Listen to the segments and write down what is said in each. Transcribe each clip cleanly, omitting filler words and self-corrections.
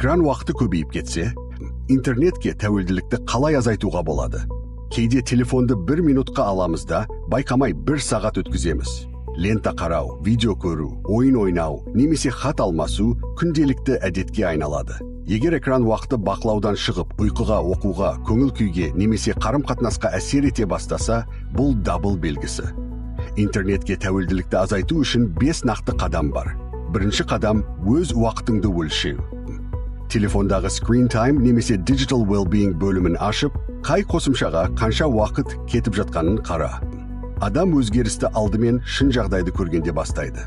Экран уақыты көбейіп кетсе, интернетке тәуелділікті қалай азайтуға болады? Кейде телефонды 1 минутқа аламыз да, байқамай 1 сағат өткіземіз. Лента қарау, видео көру, ойын ойнау, немесе хат алмасу күнделікті әдетке айналады. Егер экран уақыты бақылаудан шығып, ұйқыға, оқуға, көңіл күйге, немесе қарым-қатынасқа әсер ете бастаса, бұл дабыл белгісі. Интернетке тәуелділікті азайту үшін 5 нақты қадам бар. Бірінші қадам өз уақытыңды өлшеу. Телефондағы Screen Time немесе Digital Wellbeing бөлімін ашып, қай қосымшаға қанша уақыт кетіп жатқанын қара. Адам өзгерісті алдымен шын жағдайды көргенде бастайды.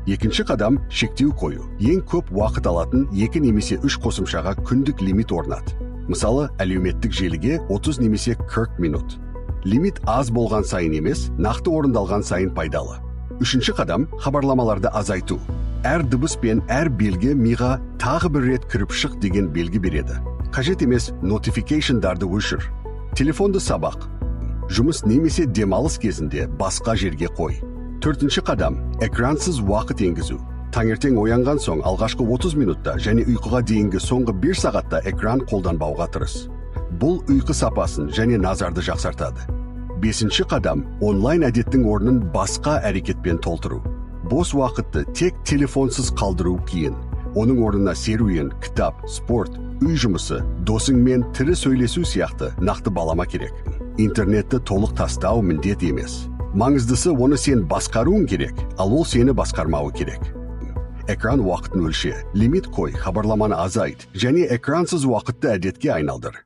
Екінші қадам шектеу қою. Ең көп уақыт алатын 2 немесе 3 қосымшаға күндік лимит орнат. Мысалы, әлеуметтік желіге 30 немесе 40 минут. Лимит аз болған сайын емес, нақты орындалған сайын пайдалы. Үшінші қадам хабарламаларды азайту. Әр дыбыс пен әр белгі миға тағы бір рет кіріп шық деген белгі береді. Қажет емес notification'дарды өшір. Телефонды сабақ, жұмыс немесе демалыс кезінде басқа жерге қой. Төртінші қадам экраnsыз уақыт енгізу. Таңертең оянған соң алғашқы 30 минутта және ұйқыға дейінгі соңғы 1 сағатта экран қолданбауға тырыс. Бұл ұйқы сапасын және назарды жақсартады. Бесінші қадам онлайн әдеттің орнын басқа әрекетпен толтыру. Бос уақытты тек телефонсыз қалдыру кейін. Оның орнына серуен, кітап, спорт, үй жұмысы, досыңмен тірі сөйлесу сияқты нақты балама керек. Интернетті толық тастау міндет емес. Маңыздысы оны сен басқаруың керек, ал ол сені басқармауы керек. Экран уақытын өлше, лимит қой, хабарламаны азайт, және экраnsыз уақытты әдетке айналдыр.